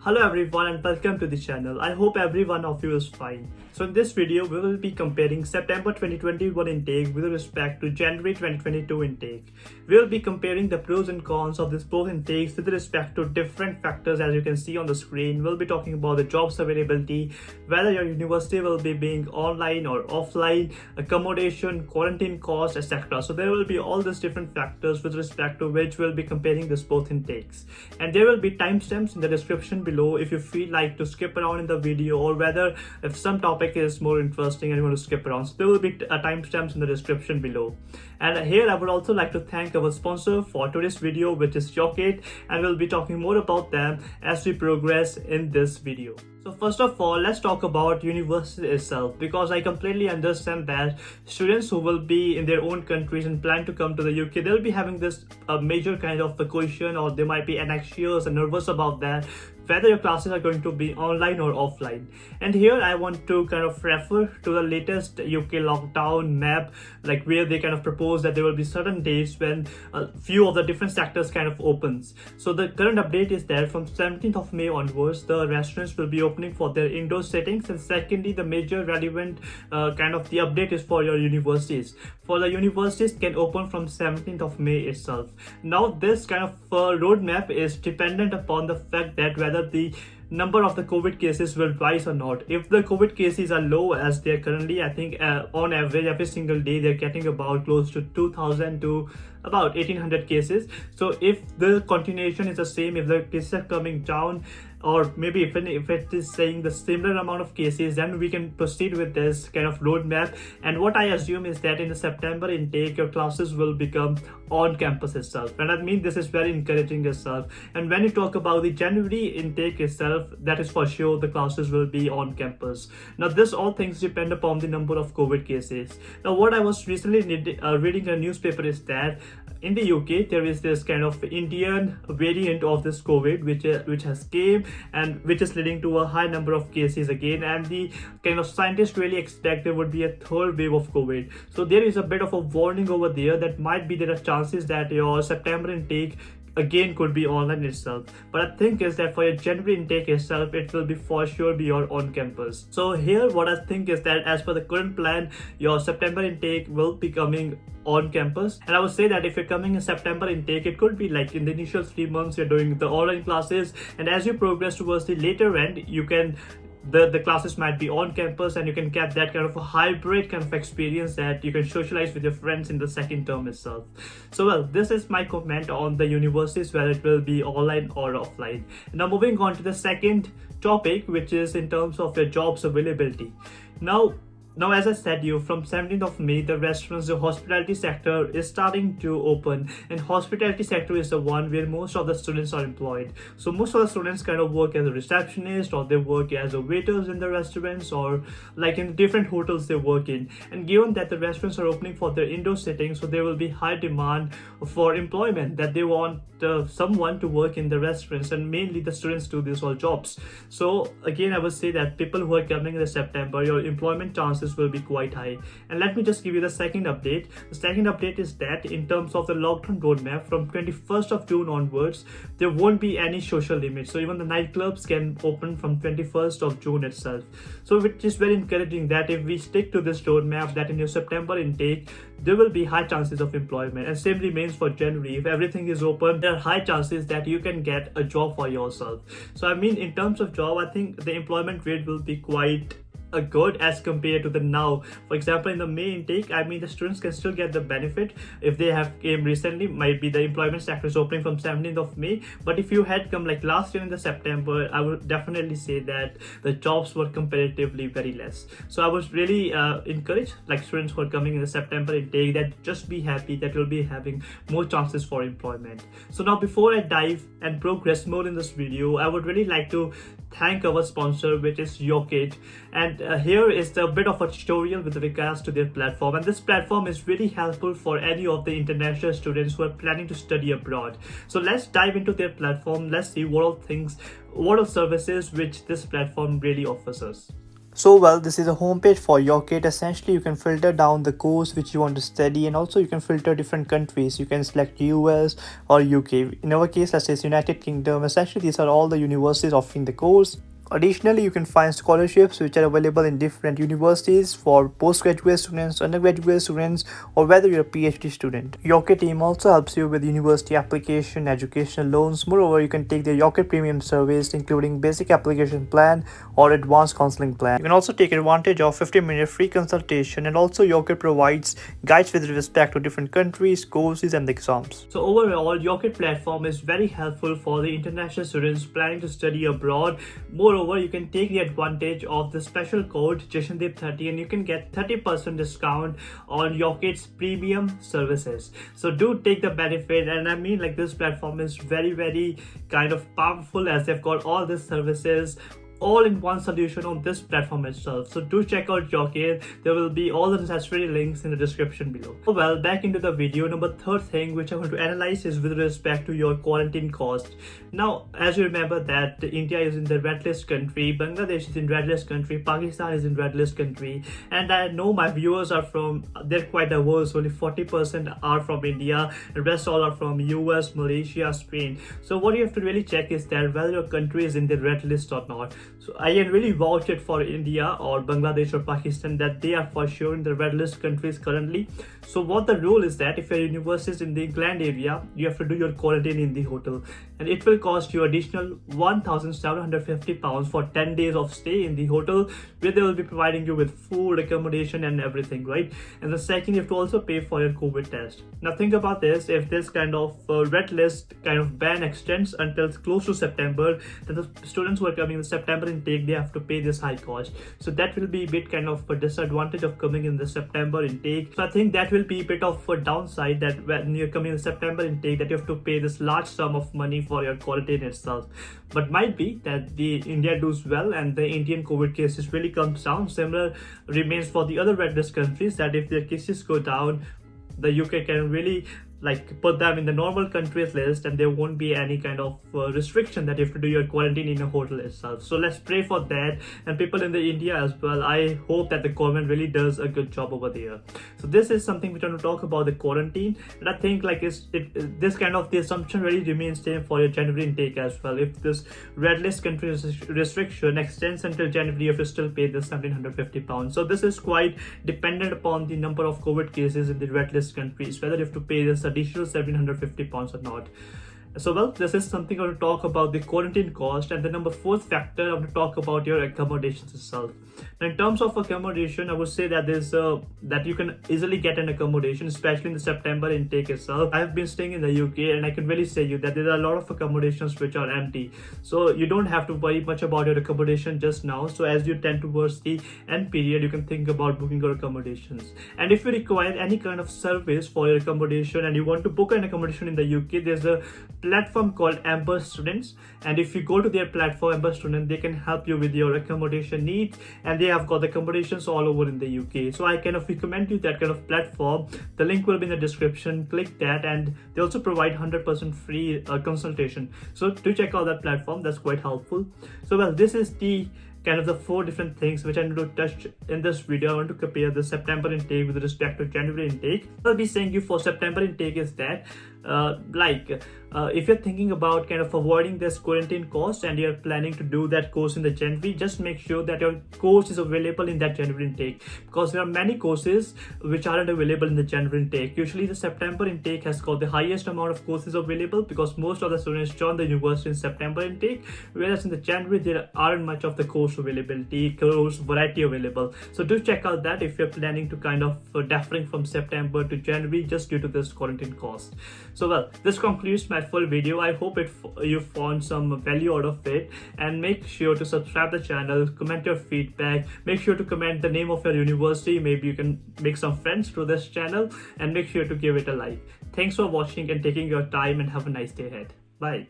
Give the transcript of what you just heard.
Hello everyone and welcome to the channel. I hope every one of you is fine. So in this video, we will be comparing September 2021 intake with respect to January 2022 intake. We will be comparing the pros and cons of these both intakes with respect to different factors as you can see on the screen. We'll be talking about the jobs availability, whether your university will be being online or offline, accommodation, quarantine cost, etc. So there will be all these different factors with respect to which we'll be comparing these both intakes. And there will be timestamps in the description below if you feel like to skip around in the video, or whether if some topic is more interesting and you want to skip around. So there will be timestamps in the description below. And here I would also like to thank our sponsor for today's video, which is Yocket, and we'll be talking more about them as we progress in this video. So first of all, let's talk about university itself, because I completely understand that students who will be in their own countries and plan to come to the UK, they'll be having this major kind of a question, or they might be anxious and nervous about that, whether your classes are going to be online or offline. And here I want to kind of refer to the latest UK lockdown map, like where they kind of propose that there will be certain days when a few of the different sectors kind of opens. So the current update is that from 17th of May onwards, the restaurants will be opening for their indoor settings. And secondly, the major relevant kind of the update is for your universities. For the universities can open from 17th of May itself. Now this kind of roadmap is dependent upon the fact that whether the number of the COVID cases will rise or not. If the COVID cases are low as they are currently, I think on average every single day they're getting about close to 2000 to about 1800 cases. So if the continuation is the same, if the cases are coming down, or maybe if it is saying the similar amount of cases, then we can proceed with this kind of roadmap. And what I assume is that in the September intake, your classes will become on campus itself. And I mean, this is very encouraging itself. And when you talk about the January intake itself, that is for sure the classes will be on campus. Now this all things depend upon the number of COVID cases. Now what I was recently reading a newspaper is that in the UK there is this kind of Indian variant of this COVID which has came, and which is leading to a high number of cases again, and the kind of scientists really expect there would be a third wave of COVID. So there is a bit of a warning over there that might be there are chances that your September intake again could be online itself. But I think is that for your January intake itself, it will be for sure be your on campus. So here what I think is that as per the current plan, your September intake will be coming on campus. And I would say that if you're coming in September intake, it could be like in the initial 3 months you're doing the online classes, and as you progress towards the later end, you can the classes might be on campus, and you can get that kind of a hybrid kind of experience that you can socialize with your friends in the second term itself. So well, this is my comment on the universities, whether it will be online or offline. Now moving on to the second topic, which is in terms of your jobs availability. Now, as I said you, from 17th of May, the restaurants, the hospitality sector is starting to open, and hospitality sector is the one where most of the students are employed. So most of the students kind of work as a receptionist, or they work as a waiters in the restaurants, or like in the different hotels they work in. And given that the restaurants are opening for their indoor settings, so there will be high demand for employment, that they want someone to work in the restaurants, and mainly the students do these all jobs. So again, I would say that people who are coming in September, your employment chances will be quite high. And let me just give you the second update. The second update is that in terms of the lockdown roadmap, from 21st of June onwards, there won't be any social limits. So even the nightclubs can open from 21st of June itself. So which is very encouraging that if we stick to this roadmap, that in your September intake, there will be high chances of employment. And same remains for January. If everything is open, there are high chances that you can get a job for yourself. So I mean, in terms of job, I think the employment rate will be quite good as compared to the now. For example, in the May intake, I mean, the students can still get the benefit if they have came recently. Might be the employment sector is opening from 17th of May, but if you had come like last year in the September, I would definitely say that the jobs were comparatively very less. So I was really encouraged, like students who are coming in the September intake, that just be happy that you'll be having more chances for employment. So now before I dive and progress more in this video, I would really like to thank our sponsor, which is Yocket. And here is the bit of a tutorial with regards to their platform, and this platform is really helpful for any of the international students who are planning to study abroad. So let's dive into their platform. Let's see what all services which this platform really offers us. So well, this is a homepage for Yocket. Essentially, you can filter down the course which you want to study, and also you can filter different countries. You can select US or UK. In our case, let's say United Kingdom. Essentially, these are all the universities offering the course. Additionally, you can find scholarships which are available in different universities for postgraduate students, undergraduate students, or whether you're a PhD student. Yocket team also helps you with university application, educational loans. Moreover, you can take the Yocket premium service including basic application plan or advanced counseling plan. You can also take advantage of 15-minute free consultation, and also Yocket provides guides with respect to different countries, courses, and exams. So overall, Yocket platform is very helpful for the international students planning to study abroad. Moreover, you can take the advantage of the special code Jashandeep30 and you can get 30% discount on Yocket's premium services. So do take the benefit, and I mean, like, this platform is very kind of powerful as they've got all these services all in one solution on this platform itself. So do check out Yocket. There will be all the necessary links in the description below. Well, back into the video. Number third thing which I want to analyze is with respect to your quarantine cost. Now, as you remember that India is in the red list country, Bangladesh is in red list country, Pakistan is in red list country, and I know my viewers are they're quite diverse. Only 40% are from India, the rest all are from US, Malaysia, Spain. So what you have to really check is that whether your country is in the red list or not. So I can really vouch it for India or Bangladesh or Pakistan that they are for sure in the red list countries currently. So what the rule is that if your university is in the England area, you have to do your quarantine in the hotel, and it will cost you additional £1,750 for 10 days of stay in the hotel, where they will be providing you with food, accommodation, and everything, right? And the second, you have to also pay for your COVID test. Now think about this: if this kind of red list kind of ban extends until close to September, then the students who are coming in the September intake, they have to pay this high cost. So that will be a bit kind of a disadvantage of coming in the September intake. So I think that will be a bit of a downside, that when you're coming in the September intake, that you have to pay this large sum of money for your quarantine itself. But might be that the India does well and the Indian COVID cases really comes down. Similar remains for the other red list countries, that if their cases go down, the UK can really like put them in the normal countries list, and there won't be any kind of restriction that you have to do your quarantine in a hotel itself. So let's pray for that, and people in the India as well. I hope that the government really does a good job over there. So this is something we want to talk about, the quarantine, and I think like this kind of the assumption really remains same for your January intake as well. If this red list country restriction extends until January, you have to still pay this £1,750. So this is quite dependent upon the number of COVID cases in the red list countries, whether you have to pay this additional £750 or not. So well, this is something I want to talk about, the quarantine cost. And the number fourth factor, I want to talk about your accommodations itself. Now, in terms of accommodation, I would say that there's that you can easily get an accommodation, especially in the September intake itself. I have been staying in the UK, and I can really say you that there are a lot of accommodations which are empty. So you don't have to worry much about your accommodation just now. So as you tend towards the end period, you can think about booking your accommodations. And if you require any kind of service for your accommodation and you want to book an accommodation in the UK, there's a platform called Amber Students, and if you go to their platform Amber Student, they can help you with your accommodation needs, and they have got accommodations all over in the UK. So I kind of recommend you that kind of platform. The link will be in the description. Click that, and they also provide 100% free consultation. So do check out that platform. That's quite helpful. So well, this is the kind of the four different things which I'm going to touch in this video. I want to compare the September intake with respect to January intake. I'll be saying you for September intake is that if you're thinking about kind of avoiding this quarantine cost and you're planning to do that course in the January, just make sure that your course is available in that January intake, because there are many courses which aren't available in the January intake. Usually the September intake has got the highest amount of courses available because most of the students join the university in September intake, whereas in the January there aren't much of the course availability, course variety available. So do check out that if you're planning to kind of deferring from September to January just due to this quarantine cost. So well, this concludes my full video. I hope you found some value out of it, and make sure to subscribe the channel, comment your feedback, make sure to comment the name of your university. Maybe you can make some friends through this channel, and make sure to give it a like. Thanks for watching and taking your time, and have a nice day ahead. Bye.